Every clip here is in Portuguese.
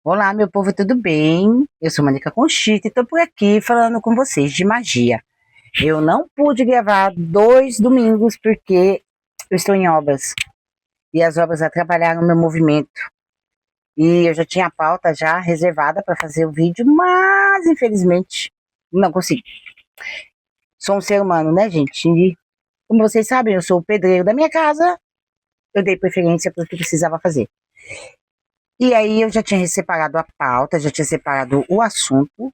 Olá, meu povo, tudo bem? Eu sou Mônica Conchita e estou por aqui falando com vocês de magia. Eu não pude gravar 2 domingos porque eu estou em obras e as obras atrapalharam o meu movimento. E eu já tinha a pauta já reservada para fazer o vídeo, mas infelizmente não consegui. Sou um ser humano, né, gente? E, como vocês sabem, eu sou o pedreiro da minha casa, eu dei preferência para o que precisava fazer. E aí eu já tinha separado a pauta, já tinha separado o assunto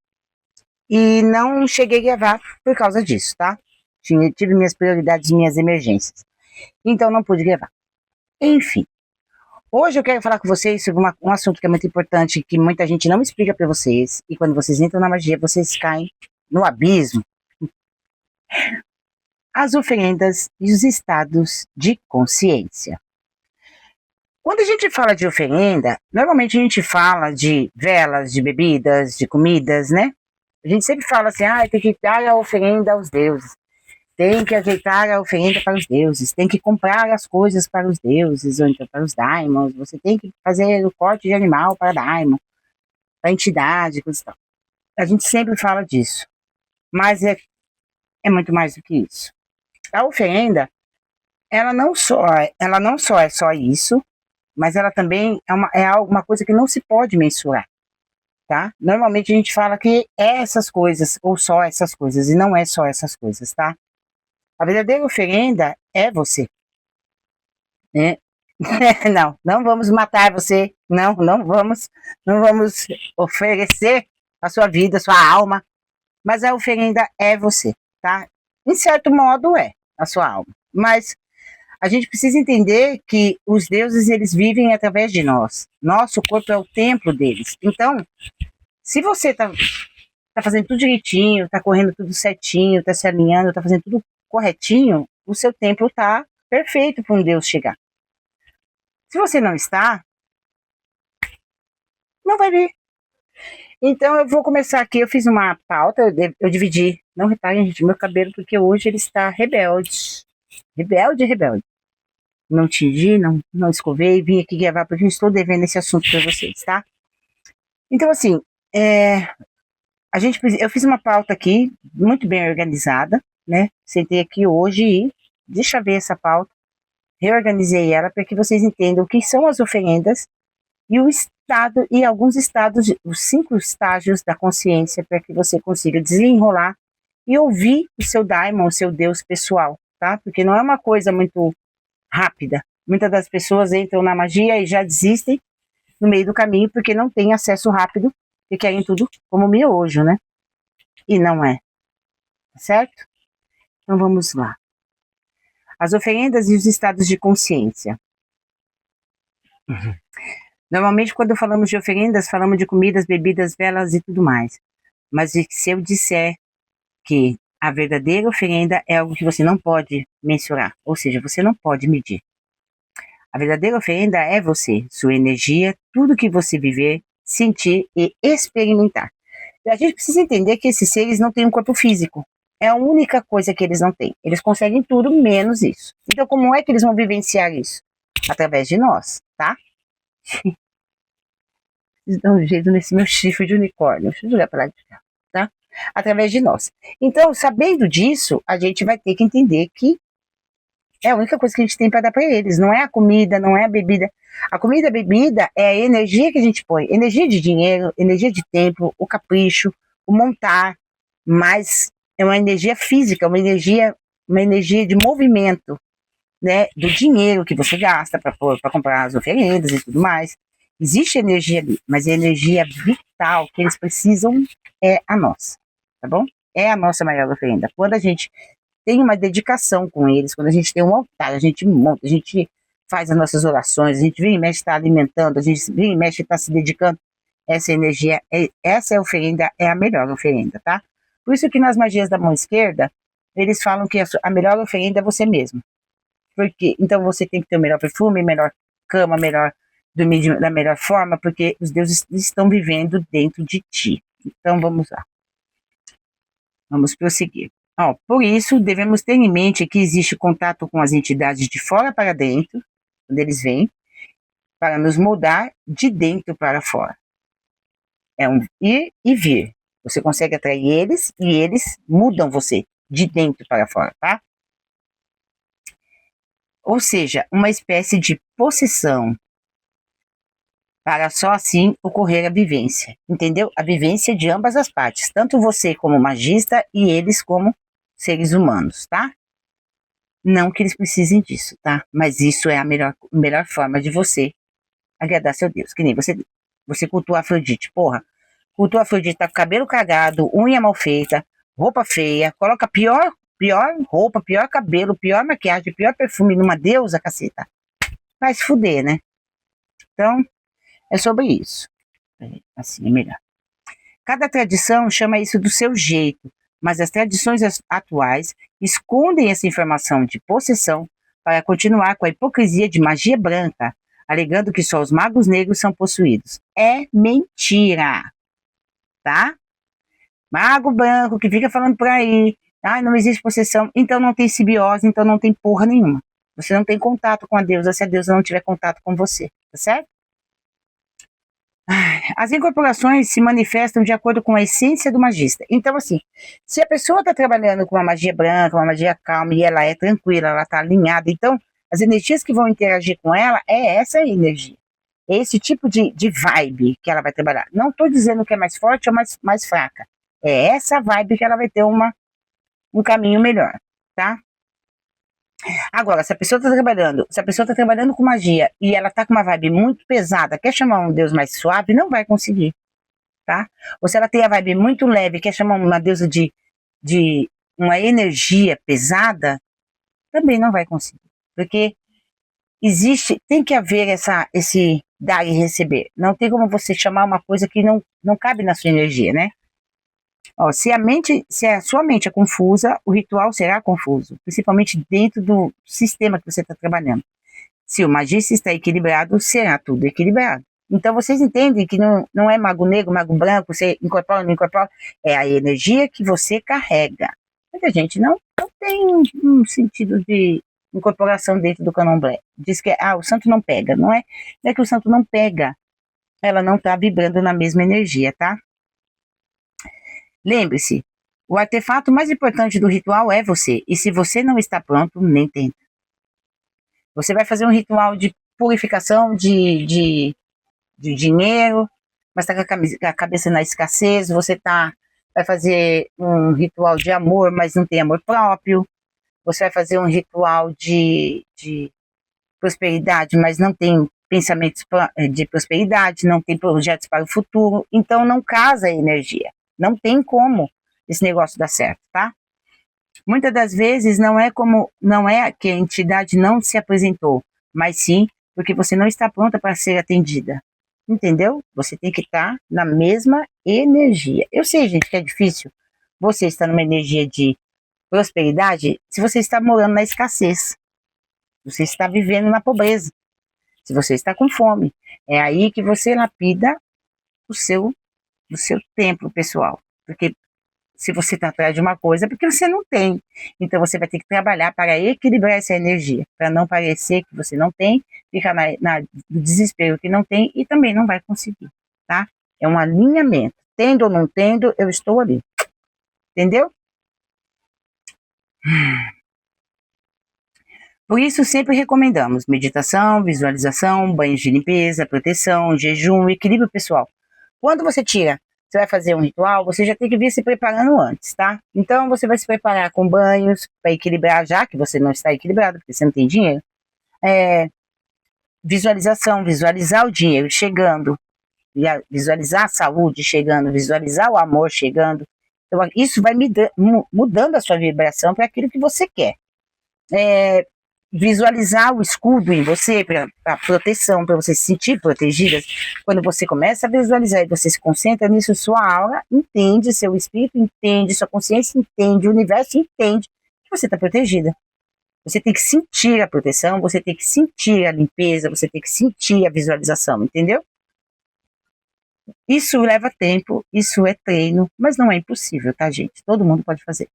e não cheguei a gravar por causa disso, tá? Tive minhas prioridades, minhas emergências. Então não pude gravar. Enfim, hoje eu quero falar com vocês sobre um assunto que é muito importante, que muita gente não explica para vocês, e quando vocês entram na magia, vocês caem no abismo. As oferendas e os estados de consciência. Quando a gente fala de oferenda, normalmente a gente fala de velas, de bebidas, de comidas, né? A gente sempre fala assim, tem que dar a oferenda aos deuses, tem que ajeitar a oferenda para os deuses, tem que comprar as coisas para os deuses, ou então para os daimons, você tem que fazer o corte de animal para daimon, para entidade, coisa e tal. A gente sempre fala disso, mas é muito mais do que isso. A oferenda, ela não só é só isso, mas ela também é uma coisa que não se pode mensurar. Tá? Normalmente a gente fala que é essas coisas, ou só essas coisas, e não é só essas coisas, tá? A verdadeira oferenda é você, né? Não vamos matar você, não vamos oferecer a sua vida, a sua alma, mas a oferenda é você, tá? Em certo modo é a sua alma, mas a gente precisa entender que os deuses, eles vivem através de nós. Nosso corpo é o templo deles. Então, se você tá fazendo tudo direitinho, tá correndo tudo certinho, tá se alinhando, tá fazendo tudo corretinho, o seu templo tá perfeito para um Deus chegar. Se você não está, não vai vir. Então eu vou começar aqui, eu fiz uma pauta, eu dividi, não reparem, gente, meu cabelo, porque hoje ele está rebelde. Rebelde, rebelde. Não tingi, não escovei, vim aqui gravar porque eu estou devendo esse assunto para vocês, tá? Então, assim, eu fiz uma pauta aqui, muito bem organizada, né? Sentei aqui hoje e deixa eu ver essa pauta, reorganizei ela para que vocês entendam o que são as oferendas e o estado e alguns estados, os 5 estágios da consciência, para que você consiga desenrolar e ouvir o seu daimon, o seu Deus pessoal, tá? Porque não é uma coisa muito rápida. Muitas das pessoas entram na magia e já desistem no meio do caminho porque não tem acesso rápido e querem tudo como miojo, né? E não é, certo? Então vamos lá. As oferendas e os estados de consciência. Normalmente, quando falamos de oferendas, falamos de comidas, bebidas, velas e tudo mais. Mas se eu disser que a verdadeira oferenda é algo que você não pode mensurar, ou seja, você não pode medir. A verdadeira oferenda é você, sua energia, tudo que você viver, sentir e experimentar. E a gente precisa entender que esses seres não têm um corpo físico. É a única coisa que eles não têm. Eles conseguem tudo menos isso. Então, como é que eles vão vivenciar isso? Através de nós, tá? Eles dão um jeito nesse meu chifre de unicórnio. Deixa eu jogar para lá de cá, tá? Através de nós. Então, sabendo disso, a gente vai ter que entender que é a única coisa que a gente tem para dar para eles. Não é a comida, não é a bebida. A comida, a bebida é a energia que a gente põe. Energia de dinheiro, energia de tempo, o capricho, o montar. Mas é uma energia física, uma energia de movimento, né? Do dinheiro que você gasta para comprar as oferendas e tudo mais. Existe energia ali, mas a energia vital que eles precisam é a nossa, tá bom? É a nossa maior oferenda. Quando a gente tem uma dedicação com eles, quando a gente tem um altar, a gente monta, a gente faz as nossas orações, a gente vem e mexe está alimentando, a gente vem e mexe está se dedicando, essa energia, essa oferenda é a melhor oferenda, tá? Por isso que nas magias da mão esquerda, eles falam que a melhor oferenda é você mesmo. Porque, então você tem que ter o melhor perfume, melhor cama, melhor dormir da melhor forma, porque os deuses estão vivendo dentro de ti. Então vamos lá. Vamos prosseguir. Por isso, devemos ter em mente que existe contato com as entidades de fora para dentro, quando eles vêm, para nos moldar de dentro para fora. É um ir e vir. Você consegue atrair eles e eles mudam você de dentro para fora, tá? Ou seja, uma espécie de possessão para só assim ocorrer a vivência, entendeu? A vivência de ambas as partes, tanto você como magista e eles como seres humanos, tá? Não que eles precisem disso, tá? Mas isso é a melhor forma de você agradar seu Deus. Que nem você cultua a Afrodite, porra. Cultua a Afrodite, tá com cabelo cagado, unha mal feita, roupa feia, coloca pior roupa, pior cabelo, pior maquiagem, pior perfume numa deusa, caceta. Vai se fuder, né? Então, é sobre isso. Assim é melhor. Cada tradição chama isso do seu jeito, mas as tradições atuais escondem essa informação de possessão para continuar com a hipocrisia de magia branca, alegando que só os magos negros são possuídos. É mentira, tá? Mago branco que fica falando por aí, não existe possessão, então não tem simbiose, então não tem porra nenhuma. Você não tem contato com a deusa se a deusa não tiver contato com você, tá certo? As incorporações se manifestam de acordo com a essência do magista. Então, assim, se a pessoa está trabalhando com uma magia branca, uma magia calma, e ela é tranquila, ela está alinhada, então as energias que vão interagir com ela é essa energia. É esse tipo de vibe que ela vai trabalhar. Não estou dizendo que é mais forte ou mais fraca. É essa vibe que ela vai ter um caminho melhor, tá? Agora, se a pessoa está trabalhando com magia e ela está com uma vibe muito pesada, quer chamar um deus mais suave, não vai conseguir, tá? Ou se ela tem a vibe muito leve, quer chamar uma deusa de uma energia pesada, também não vai conseguir, porque tem que haver esse dar e receber. Não tem como você chamar uma coisa que não cabe na sua energia, né? Ó, se a sua mente é confusa, o ritual será confuso, principalmente dentro do sistema que você está trabalhando. Se o magista está equilibrado, será tudo equilibrado. Então vocês entendem que não é mago negro, mago branco, você incorpora ou não incorpora, é a energia que você carrega. Muita gente não tem um sentido de incorporação dentro do candomblé. Diz que o santo não pega, não é que o santo não pega, ela não está vibrando na mesma energia, tá? Lembre-se, o artefato mais importante do ritual é você. E se você não está pronto, nem tenta. Você vai fazer um ritual de purificação de dinheiro, mas está com a cabeça na escassez. Você vai fazer um ritual de amor, mas não tem amor próprio. Você vai fazer um ritual de prosperidade, mas não tem pensamentos de prosperidade, não tem projetos para o futuro. Então não casa a energia. Não tem como esse negócio dar certo, tá? Muitas das vezes não é que a entidade não se apresentou, mas sim porque você não está pronta para ser atendida. Entendeu? Você tem que estar na mesma energia. Eu sei, gente, que é difícil você estar numa energia de prosperidade se você está morando na escassez. Você está vivendo na pobreza. Se você está com fome. É aí que você lapida o seu templo, pessoal. Porque se você está atrás de uma coisa, é porque você não tem. Então você vai ter que trabalhar para equilibrar essa energia, para não parecer que você não tem, ficar no desespero que não tem e também não vai conseguir, tá? É um alinhamento. Tendo ou não tendo, eu estou ali. Entendeu? Por isso, sempre recomendamos meditação, visualização, banhos de limpeza, proteção, jejum, equilíbrio pessoal. Quando você vai fazer um ritual, você já tem que vir se preparando antes, tá? Então, você vai se preparar com banhos para equilibrar, já que você não está equilibrado, porque você não tem dinheiro. Visualização, visualizar o dinheiro chegando, visualizar a saúde chegando, visualizar o amor chegando. Então, isso vai mudando a sua vibração para aquilo que você quer. Visualizar o escudo em você, para proteção, para você se sentir protegida. Quando você começa a visualizar e você se concentra nisso, sua aura entende, seu espírito entende, sua consciência entende, o universo entende que você está protegida. Você tem que sentir a proteção, você tem que sentir a limpeza, você tem que sentir a visualização, entendeu? Isso leva tempo, isso é treino, mas não é impossível, tá, gente? Todo mundo pode fazer.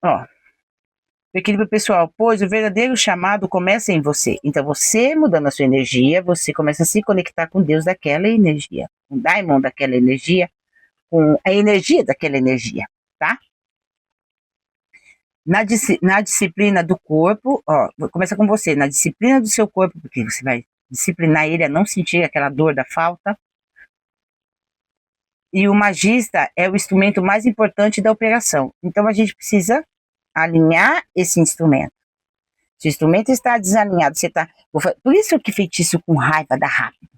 O equilíbrio pessoal, pois o verdadeiro chamado começa em você. Então, você mudando a sua energia, você começa a se conectar com Deus daquela energia. com o daimon daquela energia, com a energia daquela energia, tá? Na disciplina do corpo, ó, começa com você, na disciplina do seu corpo, porque você vai disciplinar ele a não sentir aquela dor da falta. E o magista é o instrumento mais importante da operação. Então a gente precisa alinhar esse instrumento. Se o instrumento está desalinhado, você tá. Por isso que feitiço com raiva dá rápido.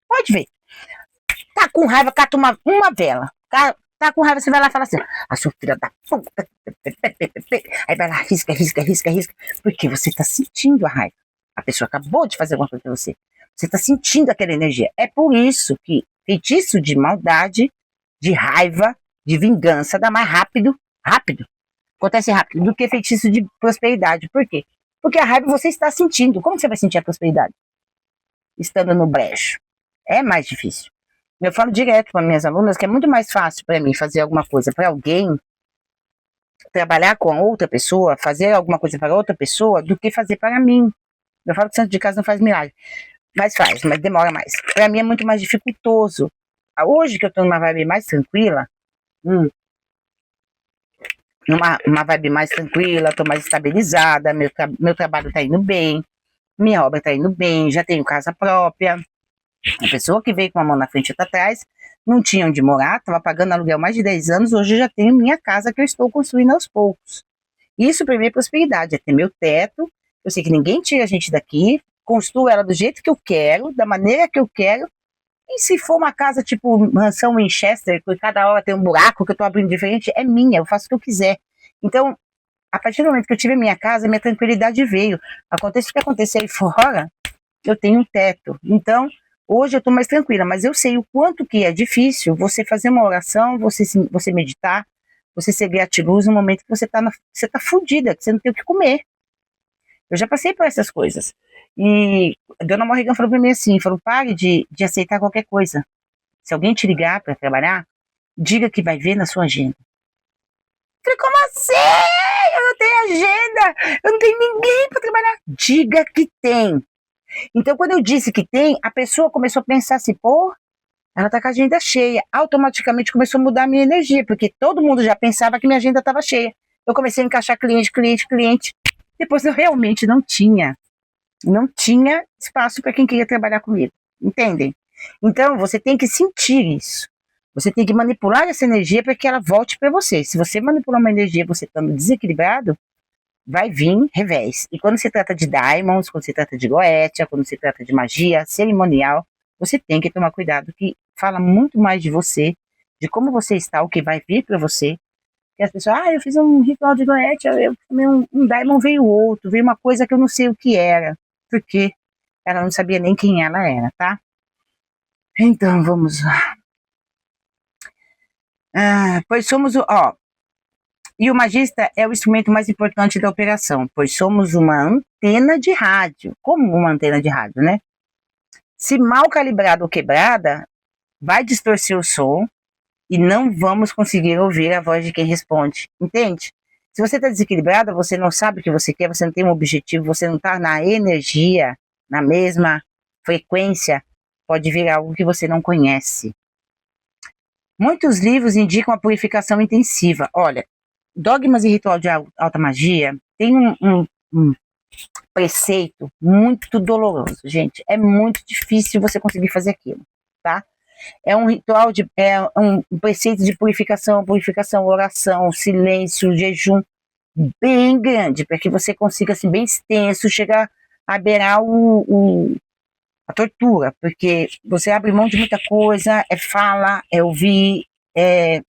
Pode ver. Tá com raiva, cata uma vela. Tá com raiva, você vai lá e fala assim: a sua filha da puta. Aí vai lá, risca. Porque você tá sentindo a raiva. A pessoa acabou de fazer alguma coisa pra você. Você tá sentindo aquela energia. É por isso que feitiço de maldade, de raiva, de vingança dá mais rápido. Acontece rápido do que feitiço de prosperidade. Por quê? Porque a raiva você está sentindo. Como você vai sentir a prosperidade? Estando no brejo. É mais difícil. Eu falo direto para minhas alunas que é muito mais fácil para mim fazer alguma coisa para alguém, trabalhar com outra pessoa, fazer alguma coisa para outra pessoa, do que fazer para mim. Eu falo que santo de casa não faz milagre. Mas faz, mas demora mais. Para mim é muito mais dificultoso. Hoje que eu estou numa vibe mais tranquila, numa vibe mais tranquila, estou mais estabilizada, meu trabalho está indo bem, minha obra está indo bem, já tenho casa própria. A pessoa que veio com a mão na frente e outra atrás, não tinha onde morar, estava pagando aluguel mais de 10 anos, hoje eu já tenho minha casa que eu estou construindo aos poucos. Isso para mim é prosperidade, é ter meu teto, eu sei que ninguém tira a gente daqui, construo ela do jeito que eu quero, da maneira que eu quero, e se for uma casa tipo mansão Winchester, que cada hora tem um buraco que eu estou abrindo diferente, é minha, eu faço o que eu quiser. Então, a partir do momento que eu tive minha casa, minha tranquilidade veio. Aconteça o que acontecer aí fora, eu tenho um teto. Então, hoje eu estou mais tranquila, mas eu sei o quanto que é difícil você fazer uma oração, você meditar, você ser gratiluz no momento que você tá fudida, que você não tem o que comer. Eu já passei por essas coisas. E a dona Morrigan falou pra mim assim, falou, pare de aceitar qualquer coisa. Se alguém te ligar para trabalhar, diga que vai ver na sua agenda. Eu falei, como assim? Eu não tenho agenda, eu não tenho ninguém para trabalhar. Diga que tem. Então, quando eu disse que tem, a pessoa começou a pensar assim, pô, ela tá com a agenda cheia. Automaticamente começou a mudar a minha energia, porque todo mundo já pensava que minha agenda estava cheia. Eu comecei a encaixar cliente. Depois eu realmente não tinha espaço para quem queria trabalhar comigo. Entendem? Então, você tem que sentir isso. Você tem que manipular essa energia para que ela volte para você. Se você manipular uma energia você estando desequilibrado, vai vir revés. E quando se trata de diamonds, quando se trata de goetia, quando se trata de magia cerimonial, você tem que tomar cuidado, que fala muito mais de você, de como você está, o que vai vir para você. Que as pessoas, eu fiz um ritual de goetia, eu tomei um diamond, veio outro, veio uma coisa que eu não sei o que era, porque ela não sabia nem quem ela era, tá? Então, vamos lá. Pois somos e o magista é o instrumento mais importante da operação, pois somos uma antena de rádio. Como uma antena de rádio, né? Se mal calibrada ou quebrada, vai distorcer o som e não vamos conseguir ouvir a voz de quem responde. Entende? Se você está desequilibrada, você não sabe o que você quer, você não tem um objetivo, você não está na energia, na mesma frequência, pode vir algo que você não conhece. Muitos livros indicam a purificação intensiva. Olha, Dogmas e Ritual de Alta Magia tem um preceito muito doloroso, gente. É muito difícil você conseguir fazer aquilo, tá? É um ritual, é um preceito de purificação, oração, silêncio, jejum, bem grande, para que você consiga, assim, bem extenso, chegar a beirar a tortura, porque você abre mão de muita coisa, é fala, é ouvir, é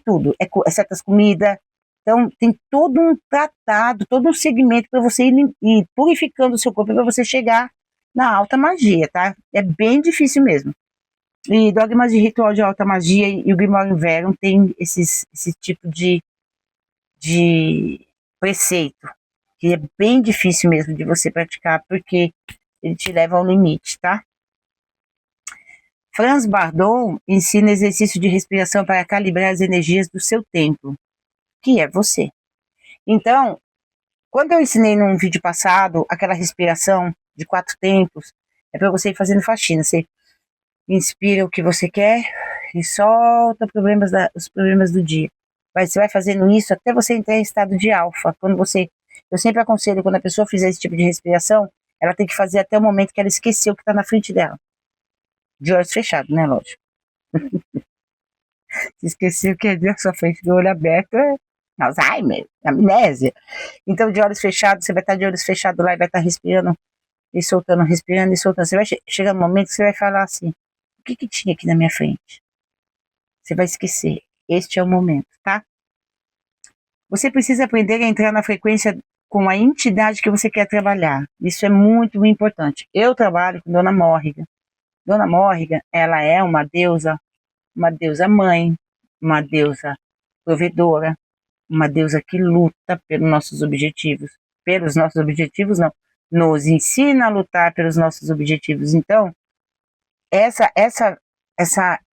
tudo, é certas comidas. Então, tem todo um tratado, todo um segmento para você ir purificando o seu corpo para você chegar na alta magia, tá? É bem difícil mesmo. E Dogmas de Ritual de Alta Magia e o Grimoire Verum tem esse tipo de preceito, que é bem difícil mesmo de você praticar, porque ele te leva ao limite, tá? Franz Bardot ensina exercício de respiração para calibrar as energias do seu templo, que é você. Então, quando eu ensinei num vídeo passado aquela respiração de 4 tempos, é para você ir fazendo faxina. Você Inspira o que você quer e solta os problemas do dia. Você vai fazendo isso até você entrar em estado de alfa. Eu sempre aconselho, quando a pessoa fizer esse tipo de respiração, ela tem que fazer até o momento que ela esqueceu o que está na frente dela. De olhos fechados, né, lógico. Se esqueceu que é na sua frente do olho aberto, é Alzheimer, amnésia. Então, de olhos fechados, você vai estar de olhos fechados lá e vai estar respirando e soltando, respirando e soltando. Você vai chegar no momento que você vai falar assim, o que tinha aqui na minha frente? Você vai esquecer. Este é o momento, tá? Você precisa aprender a entrar na frequência com a entidade que você quer trabalhar. Isso é muito importante. Eu trabalho com Dona Morrigan. Dona Morrigan, ela é uma deusa mãe, uma deusa provedora, uma deusa que luta pelos nossos objetivos. Pelos nossos objetivos, não. Nos ensina a lutar pelos nossos objetivos. Então, essa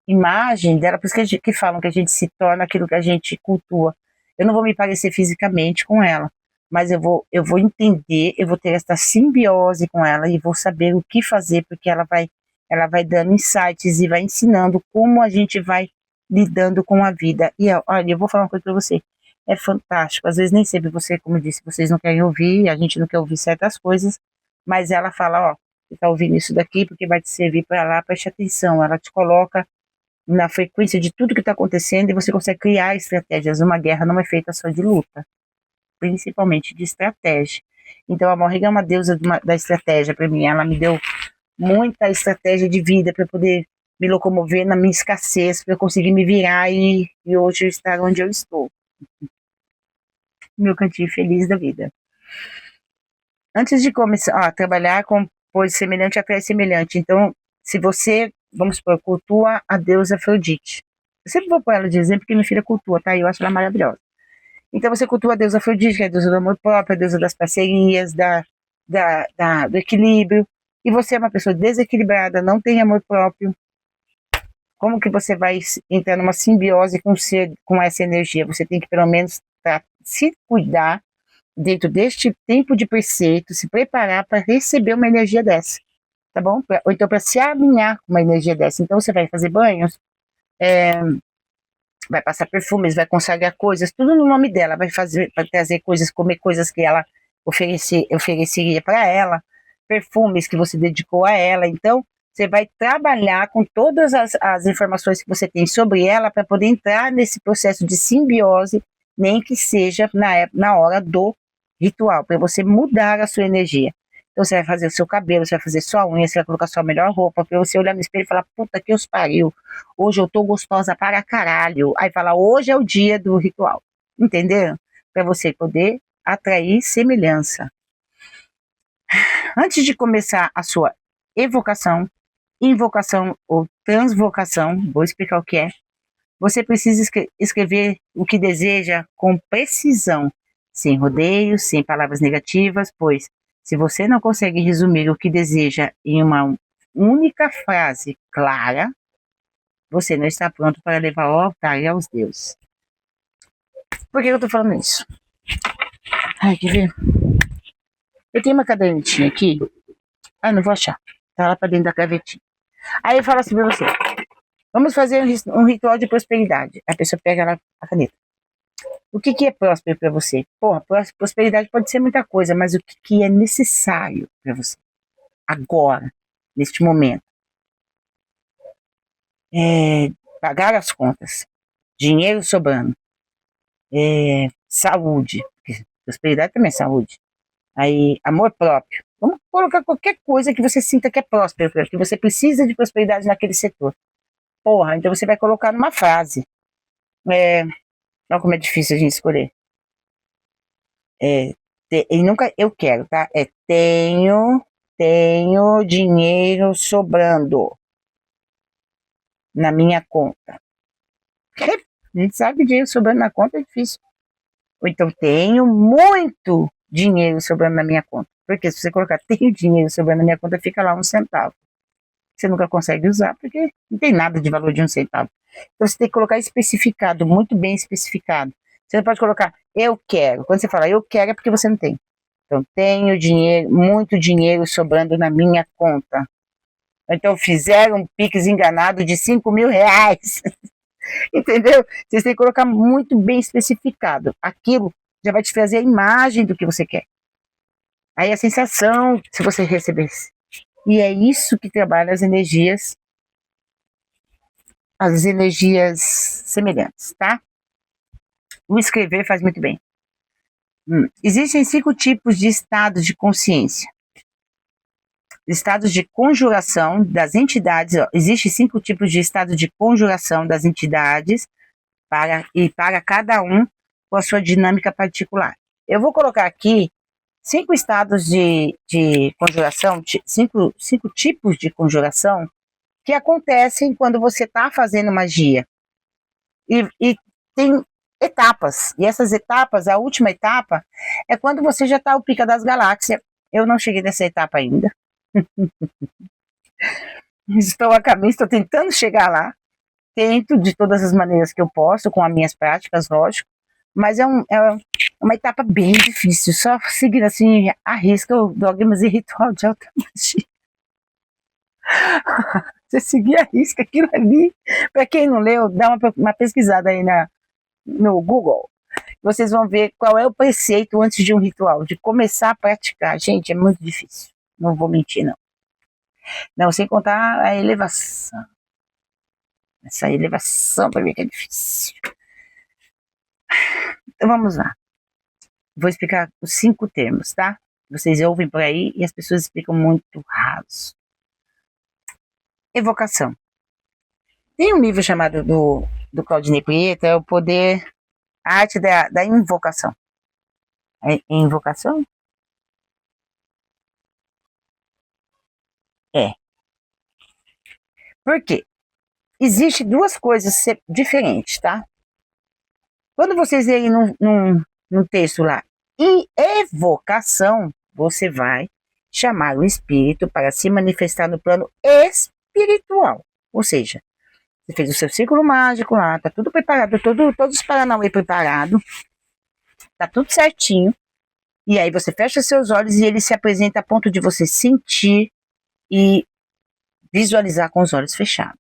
imagem dela, por isso que falam que a gente se torna aquilo que a gente cultua. Eu não vou me parecer fisicamente com ela, mas eu vou entender, eu vou ter essa simbiose com ela e vou saber o que fazer, porque ela vai dando insights e vai ensinando como a gente vai lidando com a vida. E olha, eu vou falar uma coisa para você, é fantástico. Às vezes nem sempre como eu disse, vocês não querem ouvir, a gente não quer ouvir certas coisas, mas ela fala, ó, você está ouvindo isso daqui porque vai te servir para lá, preste atenção. Ela te coloca na frequência de tudo que está acontecendo e você consegue criar estratégias. Uma guerra não é feita só de luta, principalmente de estratégia. Então a Morrigan é uma deusa da estratégia para mim. Ela me deu muita estratégia de vida para poder me locomover na minha escassez, para eu conseguir me virar e hoje eu estar onde eu estou. Meu cantinho feliz da vida. Antes de começar a trabalhar com pois semelhante atrai semelhante. Então, se você, vamos supor, cultua a deusa Afrodite. Eu sempre vou pôr ela de exemplo porque minha filha cultua, tá? Eu acho ela maravilhosa. Então, você cultua a deusa Afrodite, que é a deusa do amor próprio, a deusa das parcerias, do equilíbrio. E você é uma pessoa desequilibrada, não tem amor próprio. Como que você vai entrar numa simbiose com essa energia? Você tem que, pelo menos, se cuidar dentro deste tempo de preceito, se preparar para receber uma energia dessa, tá bom? Ou então para se alinhar com uma energia dessa. Então você vai fazer banhos, vai passar perfumes, vai consagrar coisas, tudo no nome dela, vai trazer coisas, comer coisas que ela ofereceria para ela, perfumes que você dedicou a ela. Então você vai trabalhar com todas as informações que você tem sobre ela para poder entrar nesse processo de simbiose, nem que seja na hora do ritual, para você mudar a sua energia. Então você vai fazer o seu cabelo, você vai fazer sua unha, você vai colocar sua melhor roupa, para você olhar no espelho e falar, puta que os pariu, hoje eu tô gostosa para caralho. Aí fala, hoje é o dia do ritual. Entenderam? Para você poder atrair semelhança. Antes de começar a sua evocação, invocação ou transvocação, vou explicar o que é, você precisa escrever o que deseja com precisão, sem rodeios, sem palavras negativas, pois se você não consegue resumir o que deseja em uma única frase clara, você não está pronto para levar ao altar e aos deuses. Por que eu estou falando isso? Ai, quer ver? Eu tenho uma cadernetinha aqui. Ah, não vou achar. Tá lá para dentro da gavetinha. Aí eu falo assim para você. Vamos fazer um ritual de prosperidade. A pessoa pega lá a caneta. O que é próspero para você? Porra, prosperidade pode ser muita coisa, mas o que é necessário para você? Agora, neste momento. Pagar as contas. Dinheiro sobrando. Saúde. Prosperidade também é saúde. Aí, amor próprio. Vamos colocar qualquer coisa que você sinta que é próspero, que você precisa de prosperidade naquele setor. Porra, então você vai colocar numa frase. Olha como é difícil a gente escolher. E nunca eu quero, tá? Tenho dinheiro sobrando na minha conta. A gente sabe que dinheiro sobrando na conta é difícil. Ou então, tenho muito dinheiro sobrando na minha conta. Porque se você colocar tenho dinheiro sobrando na minha conta, fica lá 1 centavo. Você nunca consegue usar, porque não tem nada de valor de 1 centavo. Então você tem que colocar especificado, muito bem especificado. Você não pode colocar eu quero. Quando você fala eu quero é porque você não tem. Então tenho dinheiro, muito dinheiro sobrando na minha conta. Então fizeram um Pix enganado de 5.000 reais. Entendeu? Vocês têm que colocar muito bem especificado. Aquilo já vai te trazer a imagem do que você quer. Aí a sensação, se você recebesse. E é isso que trabalha as energias semelhantes, tá? O escrever faz muito bem. Existem 5 tipos de estados de consciência. Estados de conjuração das entidades. Existem 5 tipos de estados de conjuração das entidades para cada um com a sua dinâmica particular. Eu vou colocar aqui 5 estados de conjuração, 5 tipos de conjuração que acontecem quando você está fazendo magia. E tem etapas. E essas etapas, a última etapa, é quando você já está ao pica das galáxias. Eu não cheguei nessa etapa ainda. Estou a caminho, estou tentando chegar lá. Tento de todas as maneiras que eu posso, com as minhas práticas, lógico. Mas é uma etapa bem difícil. Só seguir assim, a risca o dogmas e ritual de alta magia. Você seguir a risca aquilo ali. Para quem não leu, dá uma pesquisada aí no Google. Vocês vão ver qual é o preceito antes de um ritual, de começar a praticar. Gente, é muito difícil. Não vou mentir, não. Não, sem contar a elevação. Essa elevação para mim que é difícil. Então vamos lá. Vou explicar os 5 termos, tá? Vocês ouvem por aí e as pessoas explicam muito raso. Evocação. Tem um livro chamado do Claudinei Prieto, é o poder, a arte da invocação. Invocação? É. Por quê? Existem 2 coisas diferentes, tá? Quando vocês lerem num texto lá, evocação, você vai chamar o espírito para se manifestar no plano espiritual. Ou seja, você fez o seu círculo mágico lá, tá tudo preparado, todos os paranauê preparados, tá tudo certinho. E aí você fecha seus olhos e ele se apresenta a ponto de você sentir e visualizar com os olhos fechados.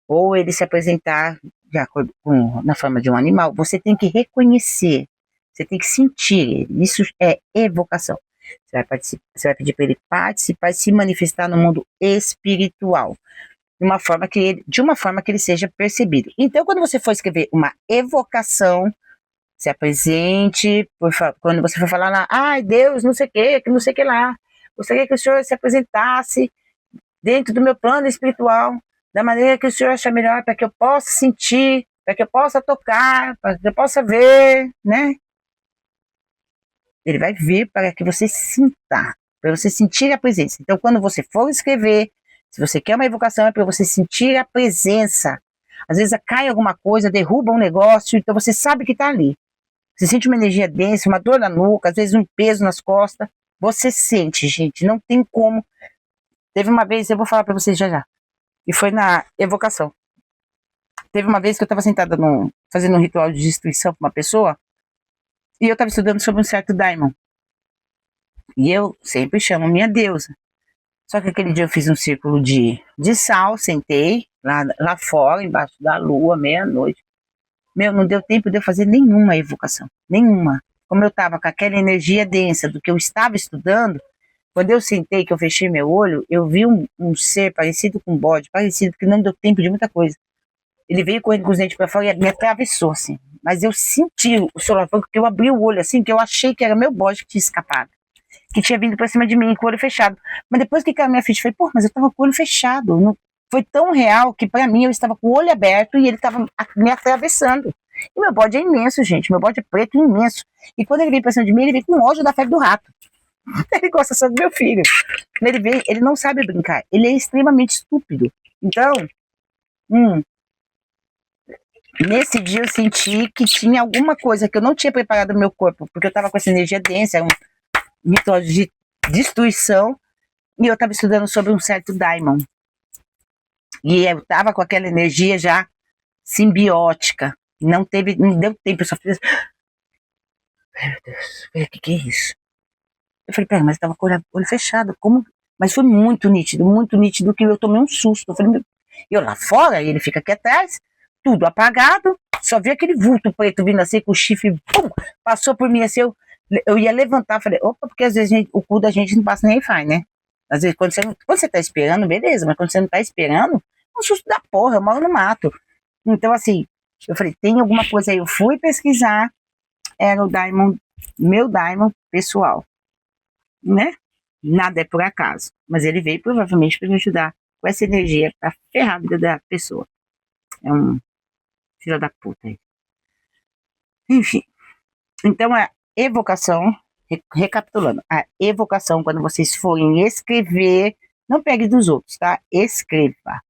Ou ele se apresentar de acordo na forma de um animal. Você tem que reconhecer, você tem que sentir ele. Isso é evocação. Você vai pedir para ele participar e se manifestar no mundo espiritual, de uma forma que ele seja percebido. Então, quando você for escrever uma evocação, se apresente, quando você for falar lá, ai Deus, não sei o que não sei o que lá, gostaria que o Senhor se apresentasse dentro do meu plano espiritual, da maneira que o Senhor achar melhor, para que eu possa sentir, para que eu possa tocar, para que eu possa ver, né? Ele vai vir para que você sinta, para você sentir a presença. Então, quando você for escrever, se você quer uma evocação, é para você sentir a presença. Às vezes cai alguma coisa, derruba um negócio, então você sabe que está ali. Você sente uma energia densa, uma dor na nuca, às vezes um peso nas costas. Você sente, gente, não tem como. Teve uma vez, eu vou falar para vocês já. E foi na evocação. Teve uma vez que eu estava sentada fazendo um ritual de destruição para uma pessoa, e eu estava estudando sobre um certo daimon. E eu sempre chamo minha deusa. Só que aquele dia eu fiz um círculo de sal, sentei lá fora, embaixo da lua, meia-noite. Não deu tempo de eu fazer nenhuma evocação. Nenhuma. Como eu estava com aquela energia densa do que eu estava estudando, quando eu sentei, que eu fechei meu olho, eu vi um ser parecido com um bode, parecido, que não deu tempo de muita coisa. Ele veio correndo com os dentes para fora e me atravessou, assim. Mas eu senti o solavanco, que eu abri o olho, assim, que eu achei que era meu bode que tinha escapado. Que tinha vindo para cima de mim com o olho fechado. Mas depois que caiu a minha ficha, eu falei, mas eu estava com o olho fechado. Não, foi tão real que para mim eu estava com o olho aberto e ele estava me atravessando. E meu bode é imenso, gente. Meu bode é preto, imenso. E quando ele veio para cima de mim, ele veio com ódio da febre do rato. Ele gosta só do meu filho. Ele não sabe brincar. Ele é extremamente estúpido. Então, nesse dia eu senti que tinha alguma coisa que eu não tinha preparado no meu corpo, porque eu estava com essa energia densa, um ritual de destruição, e eu estava estudando sobre um certo daimon. E eu estava com aquela energia já simbiótica. Não deu tempo, eu só fiz. Meu Deus, o que é isso? Eu falei, mas eu tava com o olho fechado, como Mas foi muito nítido que eu tomei um susto. Eu falei, eu lá fora, ele fica aqui atrás, tudo apagado, só vi aquele vulto preto vindo assim com o chifre, pum, passou por mim assim, eu ia levantar, falei, opa, porque às vezes o cu da gente não passa nem faz, né? Às vezes quando você tá esperando, beleza, mas quando você não tá esperando, é um susto da porra, eu moro no mato. Então assim, eu falei, tem alguma coisa aí, eu fui pesquisar, era o Daimon, meu Daimon pessoal, né? Nada é por acaso, mas ele veio provavelmente para me ajudar com essa energia pra ferrar a vida da pessoa. É um filho da puta aí. Enfim, então a evocação, recapitulando, a evocação, quando vocês forem escrever, não pegue dos outros, tá? Escreva.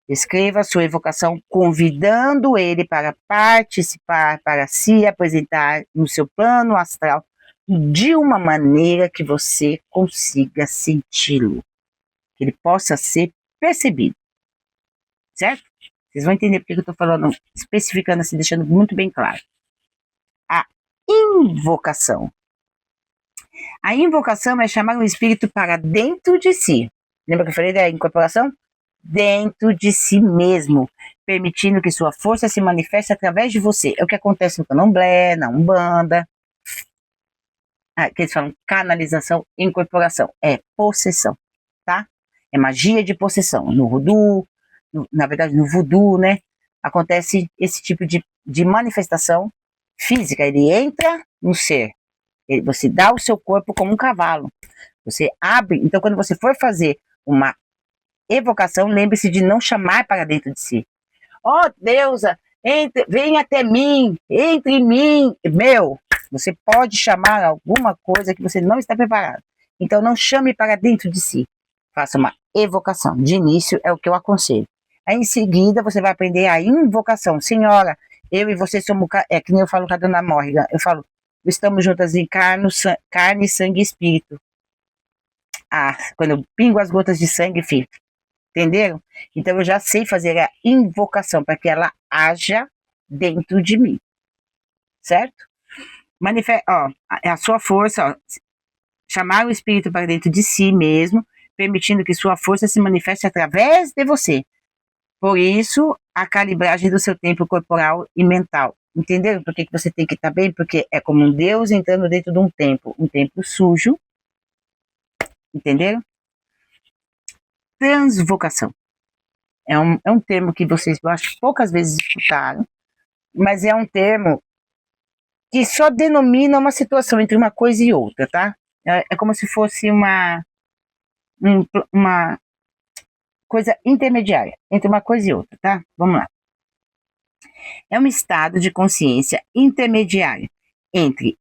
Escreva a sua evocação convidando ele para participar, para se apresentar no seu plano astral de uma maneira que você consiga senti-lo, que ele possa ser percebido, certo? Vocês vão entender porque eu estou falando, especificando assim, deixando muito bem claro. A invocação. A invocação é chamar um espírito para dentro de si. Lembra que eu falei da incorporação? Dentro de si mesmo, permitindo que sua força se manifeste através de você. É o que acontece no candomblé, na umbanda, que eles falam canalização e incorporação. É possessão, tá? É magia de possessão. No voodoo, na verdade no voodoo, né? Acontece esse tipo de manifestação física. Ele entra no ser. Você dá o seu corpo como um cavalo. Você abre. Então, quando você for fazer uma evocação, lembre-se de não chamar para dentro de si. Ó, deusa, vem até mim, entre em mim. Meu, você pode chamar alguma coisa que você não está preparado. Então, não chame para dentro de si. Faça uma evocação. De início, é o que eu aconselho. Aí, em seguida, você vai aprender a invocação. Senhora, eu e você somos... É que nem eu falo com a dona Morrigan. Eu falo, estamos juntas em carne, sangue e espírito. Ah, quando eu pingo as gotas de sangue, filho. Entenderam? Então eu já sei fazer a invocação para que ela haja dentro de mim. Certo? A sua força, ó, chamar o espírito para dentro de si mesmo, permitindo que sua força se manifeste através de você. Por isso, a calibragem do seu tempo corporal e mental. Entenderam por que você tem que estar bem? Porque é como um Deus entrando dentro de um templo sujo. Entenderam? Transvocação. É um termo que vocês, eu acho, poucas vezes escutaram, mas é um termo que só denomina uma situação entre uma coisa e outra, tá? É como se fosse uma coisa intermediária entre uma coisa e outra, tá? Vamos lá. É um estado de consciência intermediário entre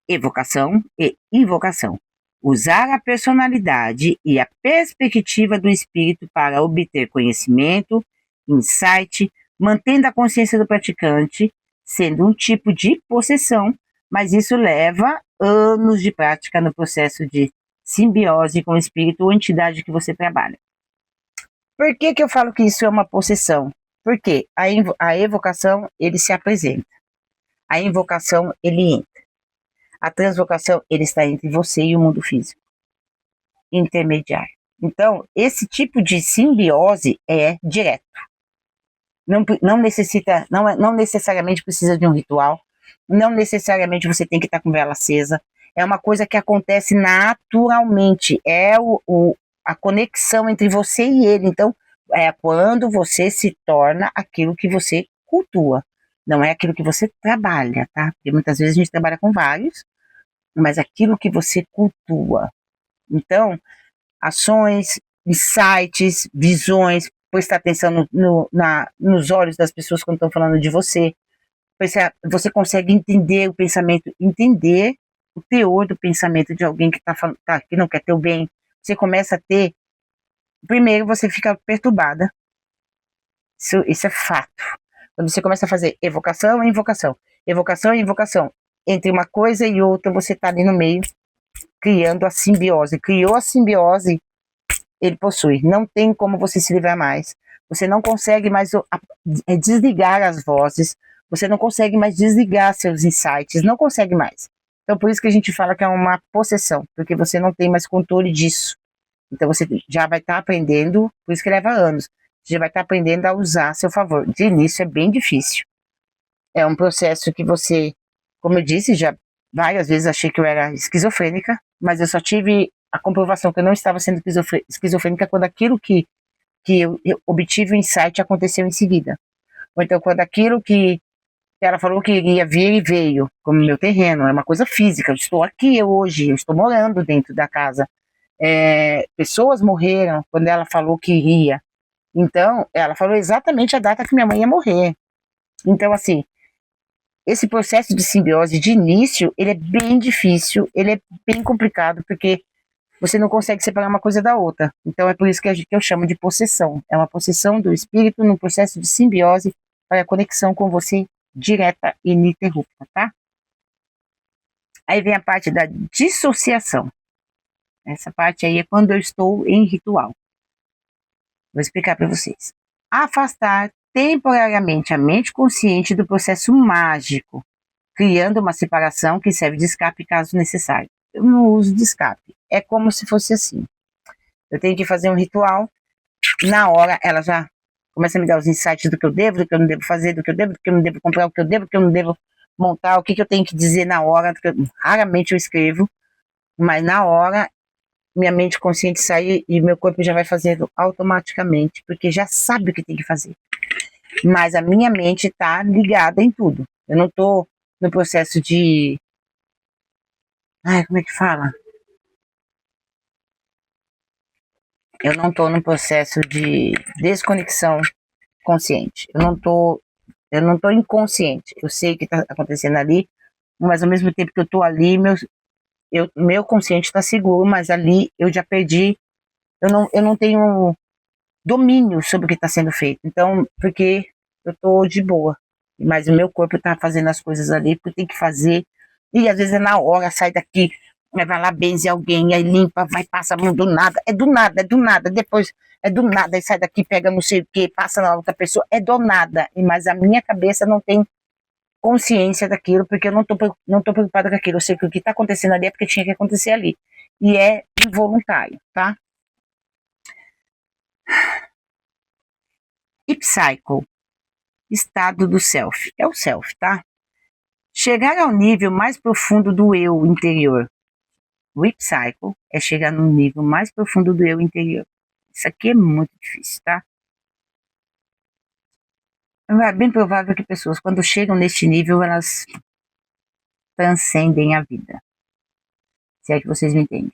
evocação e invocação. Usar a personalidade e a perspectiva do espírito para obter conhecimento, insight, mantendo a consciência do praticante, sendo um tipo de possessão, mas isso leva anos de prática no processo de simbiose com o espírito ou entidade que você trabalha. Por que eu falo que isso é uma possessão? Porque a evocação, ele se apresenta. A invocação, ele entra. A transvocação, ele está entre você e o mundo físico. Intermediário. Então, esse tipo de simbiose é direto. Não necessita, não necessariamente precisa de um ritual. Não necessariamente você tem que estar com vela acesa. É uma coisa que acontece naturalmente. É a conexão entre você e ele. Então, é quando você se torna aquilo que você cultua. Não é aquilo que você trabalha, tá? Porque muitas vezes a gente trabalha com vários, mas aquilo que você cultua. Então, ações, insights, visões, prestar atenção nos olhos das pessoas quando estão falando de você. Você consegue entender o pensamento, entender o teor do pensamento de alguém que que não quer ter o bem. Você começa a ter... Primeiro, você fica perturbada. Isso é fato. Quando você começa a fazer evocação e invocação, evocação e invocação, entre uma coisa e outra, você está ali no meio, criando a simbiose. Criou a simbiose, ele possui. Não tem como você se livrar mais. Você não consegue mais desligar as vozes, você não consegue mais desligar seus insights, não consegue mais. Então, por isso que a gente fala que é uma possessão, porque você não tem mais controle disso. Então você já vai estar aprendendo, por isso que leva anos, você já vai estar aprendendo a usar a seu favor. De início é bem difícil. É um processo que você, como eu disse, já várias vezes achei que eu era esquizofrênica, mas eu só tive a comprovação que eu não estava sendo esquizofrênica quando aquilo que eu obtive o insight aconteceu em seguida. Ou então quando aquilo que ela falou que iria vir e veio, como meu terreno, é uma coisa física, eu estou aqui hoje, eu estou morando dentro da casa. Pessoas morreram quando ela falou que iria. Então, ela falou exatamente a data que minha mãe ia morrer. Então, assim, esse processo de simbiose de início, ele é bem difícil, ele é bem complicado, porque você não consegue separar uma coisa da outra. Então, é por isso que eu chamo de possessão. É uma possessão do espírito no processo de simbiose para a conexão com você direta e ininterrupta, tá? Aí vem a parte da dissociação. Essa parte aí é quando eu estou em ritual. Vou explicar para vocês. Afastar temporariamente a mente consciente do processo mágico, criando uma separação que serve de escape caso necessário. Eu não uso de escape. É como se fosse assim. Eu tenho que fazer um ritual, na hora ela já começa a me dar os insights do que eu devo, do que eu não devo fazer, do que eu devo, do que eu não devo comprar, do que eu devo, do que eu não devo montar, o que eu tenho que dizer na hora. Raramente eu escrevo, mas na hora minha mente consciente sai e meu corpo já vai fazendo automaticamente, porque já sabe o que tem que fazer. Mas a minha mente está ligada em tudo. Eu não estou no processo de... como é que fala? Eu não estou no processo de desconexão consciente. Eu não estou inconsciente. Eu sei o que está acontecendo ali, mas ao mesmo tempo que eu estou ali, meu consciente está seguro, mas ali eu já perdi. Eu não tenho domínio sobre o que está sendo feito. Então, porque eu estou de boa, mas o meu corpo está fazendo as coisas ali porque tem que fazer, e às vezes é na hora, sai daqui, vai lá, benze alguém, aí limpa, vai, passa do nada, é do nada, depois é do nada, aí sai daqui, pega não sei o que, passa na outra pessoa, é do nada, mas a minha cabeça não tem consciência daquilo, porque eu não tô preocupada com aquilo, eu sei que o que está acontecendo ali é porque tinha que acontecer ali, e é involuntário, tá? E Psycho, estado do self, é o self, tá? Chegar ao nível mais profundo do eu interior. O Psycho é chegar no nível mais profundo do eu interior. Isso aqui é muito difícil, tá? É bem provável que pessoas, quando chegam neste nível, elas transcendem a vida. Se é que vocês me entendem.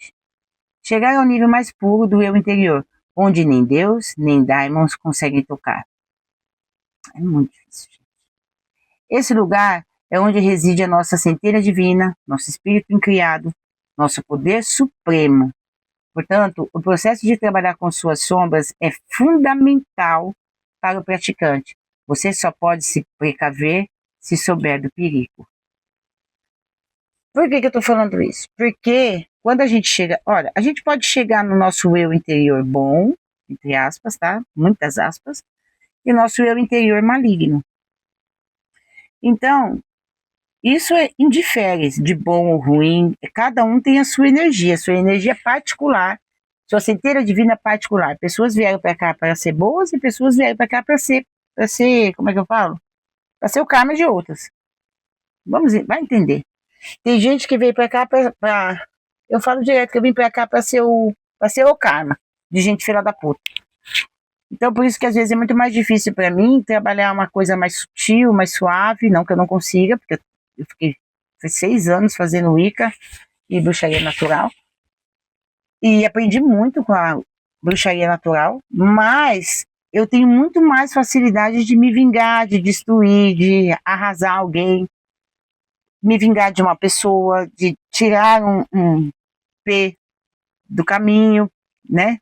Chegar ao nível mais puro do eu interior, onde nem Deus, nem Daimons conseguem tocar. É muito difícil, gente. Esse lugar é onde reside a nossa centelha divina, nosso espírito incriado, nosso poder supremo. Portanto, o processo de trabalhar com suas sombras é fundamental para o praticante. Você só pode se precaver se souber do perigo. Por que eu estou falando isso? Porque quando a gente chega... Olha, a gente pode chegar no nosso eu interior bom, entre aspas, tá? Muitas aspas. E nosso eu interior maligno. Então, isso indifere de bom ou ruim. Cada um tem a sua energia particular, sua centelha divina particular. Pessoas vieram para cá para ser boas e pessoas vieram para cá para ser, como é que eu falo? Para ser o karma de outras. Vai entender. Tem gente que veio para cá para... Eu falo direto que eu vim para cá para ser o karma de gente filha da puta. Então, por isso que às vezes é muito mais difícil para mim trabalhar uma coisa mais sutil, mais suave, não que eu não consiga, porque eu fiquei 6 anos fazendo Wicca e bruxaria natural, e aprendi muito com a bruxaria natural, mas eu tenho muito mais facilidade de me vingar, de destruir, de arrasar alguém, me vingar de uma pessoa, de tirar um pé do caminho, né?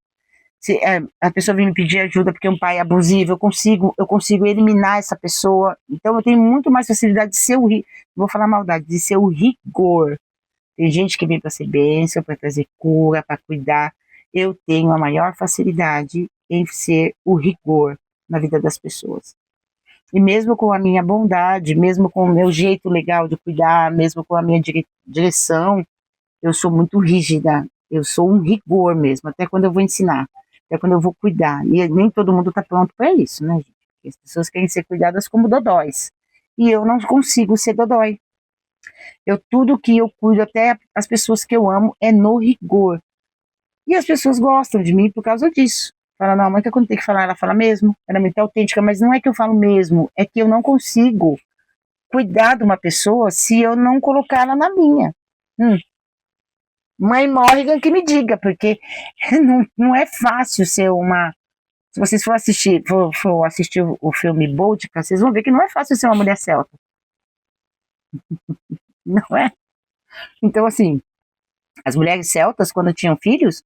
Se a pessoa vem me pedir ajuda porque é um pai abusivo, eu consigo eliminar essa pessoa. Então eu tenho muito mais facilidade de ser vou falar maldade, de ser o rigor. Tem gente que vem para ser bênção, para trazer cura, para cuidar. Eu tenho a maior facilidade em ser o rigor na vida das pessoas. E mesmo com a minha bondade, mesmo com o meu jeito legal de cuidar, mesmo com a minha direção, eu sou muito rígida. Eu sou um rigor mesmo, até quando eu vou ensinar, até quando eu vou cuidar. E nem todo mundo está pronto para isso, né, gente? As pessoas querem ser cuidadas como dodóis. E eu não consigo ser dodói. Tudo que eu cuido, até as pessoas que eu amo, é no rigor. E as pessoas gostam de mim por causa disso. Fala, não, mas que quando tem que falar, ela fala mesmo. Ela é muito autêntica, mas não é que eu falo mesmo, é que eu não consigo cuidar de uma pessoa se eu não colocar ela na minha. Mãe Morrigan que me diga, porque não é fácil ser uma. Se vocês for assistir o filme Boudica, vocês vão ver que não é fácil ser uma mulher celta. Não é? Então, assim, as mulheres celtas, quando tinham filhos,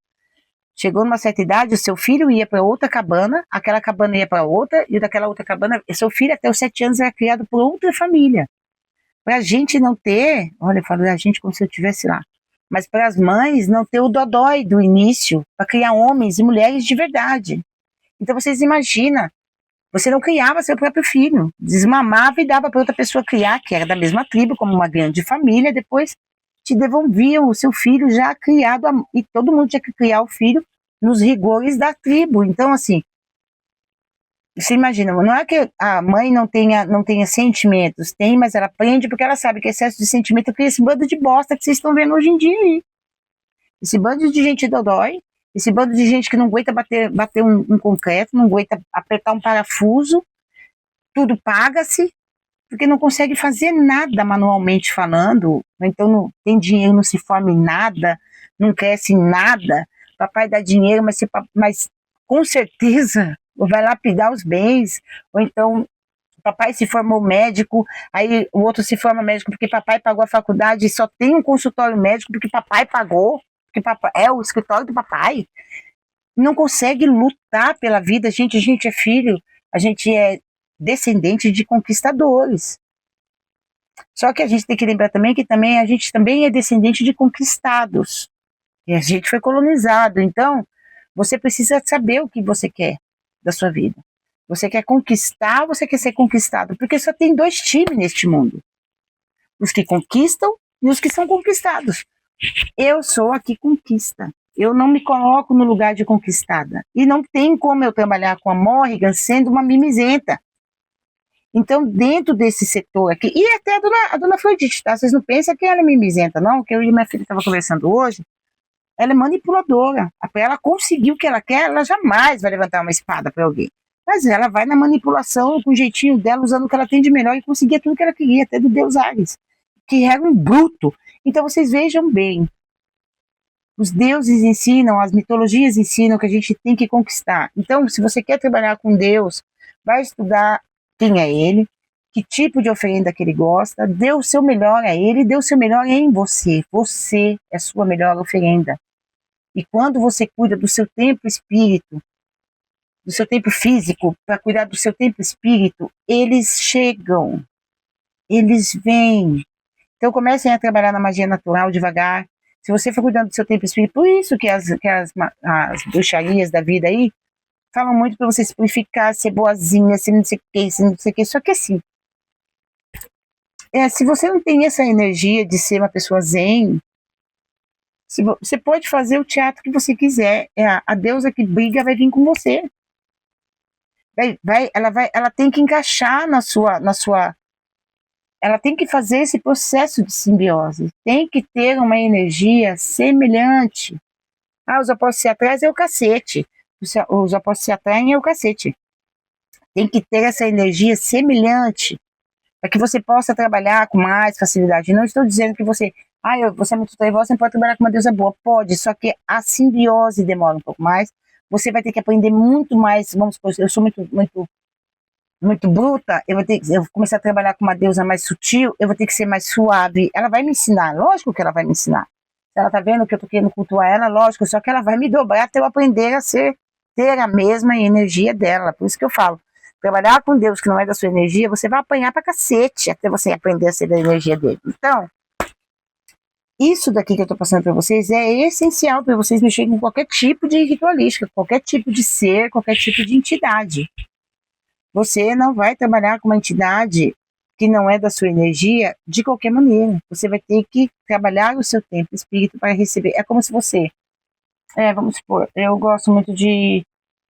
chegou numa certa idade, o seu filho ia para outra cabana, aquela cabana ia para outra, e daquela outra cabana, seu filho até os 7 anos era criado por outra família. Para a gente não ter, olha, eu falo da gente como se eu estivesse lá, mas para as mães não ter o dodói do início, para criar homens e mulheres de verdade. Então vocês imaginam, você não criava seu próprio filho, desmamava e dava para outra pessoa criar, que era da mesma tribo, como uma grande família, depois te devolviam o seu filho já criado, e todo mundo tinha que criar o filho nos rigores da tribo. Então, assim, você imagina, não é que a mãe não tenha sentimentos, tem, mas ela aprende porque ela sabe que excesso de sentimento cria esse bando de bosta que vocês estão vendo hoje em dia aí. Esse bando de gente dodói, esse bando de gente que não aguenta bater um concreto, não aguenta apertar um parafuso, tudo paga-se, porque não consegue fazer nada manualmente falando, então não tem dinheiro, não se forma em nada, não cresce em nada. Papai dá dinheiro, mas com certeza vai lapidar os bens, ou então papai se formou médico, aí o outro se forma médico porque papai pagou a faculdade e só tem um consultório médico porque papai pagou, porque papai, é o escritório do papai. Não consegue lutar pela vida. A gente é filho, a gente é descendente de conquistadores. Só que a gente tem que lembrar também que a gente também é descendente de conquistados. E a gente foi colonizado. Então, você precisa saber o que você quer da sua vida. Você quer conquistar ou você quer ser conquistado? Porque só tem 2 times neste mundo. Os que conquistam e os que são conquistados. Eu sou a que conquista. Eu não me coloco no lugar de conquistada. E não tem como eu trabalhar com a Morrigan sendo uma mimizenta. Então, dentro desse setor aqui, e até a dona Afrodite, tá? Vocês não pensam que ela é mimizenta, não? Que eu e minha filha estava conversando hoje. Ela é manipuladora. Para ela conseguir o que ela quer, ela jamais vai levantar uma espada para alguém. Mas ela vai na manipulação, com o jeitinho dela, usando o que ela tem de melhor e conseguir tudo que ela queria, até do Deus Ares, que era um bruto. Então, vocês vejam bem. Os deuses ensinam, as mitologias ensinam que a gente tem que conquistar. Então, se você quer trabalhar com Deus, vai estudar quem é ele, que tipo de oferenda que ele gosta, dê o seu melhor a ele, dê o seu melhor em você. Você é a sua melhor oferenda. E quando você cuida do seu tempo espírito, do seu tempo físico, para cuidar do seu tempo espírito, eles chegam, eles vêm. Então comecem a trabalhar na magia natural devagar. Se você for cuidando do seu tempo espírito, por isso que as bruxarias da vida aí falam muito para você se purificar, ser boazinha, ser não sei o que, ser não sei o que. Só que assim, se você não tem essa energia de ser uma pessoa zen, você pode fazer o teatro que você quiser. A deusa que briga vai vir com você. Ela tem que encaixar na sua. Ela tem que fazer esse processo de simbiose. Tem que ter uma energia semelhante. Os opostos se atraem é o cacete. Os opostos se atraem é o cacete. Tem que ter essa energia semelhante para que você possa trabalhar com mais facilidade. Não estou dizendo que você é muito traivosa, você não pode trabalhar com uma deusa boa. Pode, só que a simbiose demora um pouco mais. Você vai ter que aprender muito mais. Vamos supor, eu sou muito bruta, eu vou começar a trabalhar com uma deusa mais sutil, eu vou ter que ser mais suave. Ela vai me ensinar, lógico que ela vai me ensinar. Se ela tá vendo que eu tô querendo cultuar ela, lógico, só que ela vai me dobrar até eu aprender a ter a mesma energia dela. Por isso que eu falo, trabalhar com Deus que não é da sua energia, você vai apanhar pra cacete até você aprender a ser da energia dele. Então, isso daqui que eu tô passando para vocês é essencial para vocês mexerem com qualquer tipo de ritualística, qualquer tipo de ser, qualquer tipo de entidade. Você não vai trabalhar com uma entidade que não é da sua energia de qualquer maneira. Você vai ter que trabalhar o seu tempo espírito para receber. É como se você vamos supor, eu gosto muito de.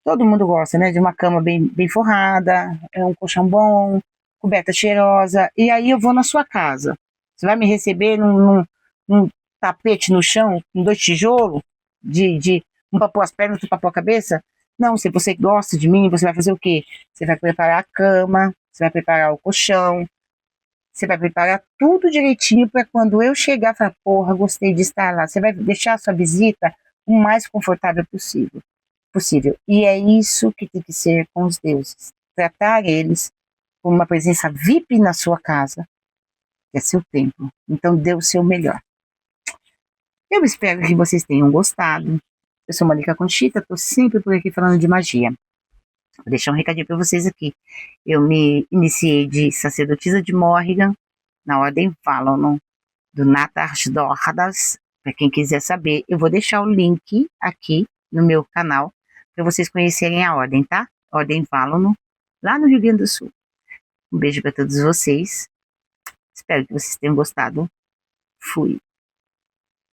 Todo mundo gosta, né? De uma cama bem forrada, um colchão bom, coberta cheirosa. E aí eu vou na sua casa. Você vai me receber num tapete no chão, com 2 tijolos, um pra pôr as pernas, outro pra pôr a cabeça? Não, se você gosta de mim, você vai fazer o quê? Você vai preparar a cama, você vai preparar o colchão, você vai preparar tudo direitinho para quando eu chegar, falar, porra, gostei de estar lá. Você vai deixar a sua visita o mais confortável possível. E é isso que tem que ser com os deuses. Tratar eles como uma presença VIP na sua casa, que é seu templo. Então dê o seu melhor. Eu espero que vocês tenham gostado. Eu sou Malika Conchita, estou sempre por aqui falando de magia. Vou deixar um recadinho para vocês aqui. Eu me iniciei de sacerdotisa de Morrigan, na ordem Falanon, do Natar-Dorradas. Para quem quiser saber, eu vou deixar o link aqui no meu canal, para vocês conhecerem a ordem, tá? Ordem Falanon, lá no Rio Grande do Sul. Um beijo para todos vocês. Espero que vocês tenham gostado. Fui.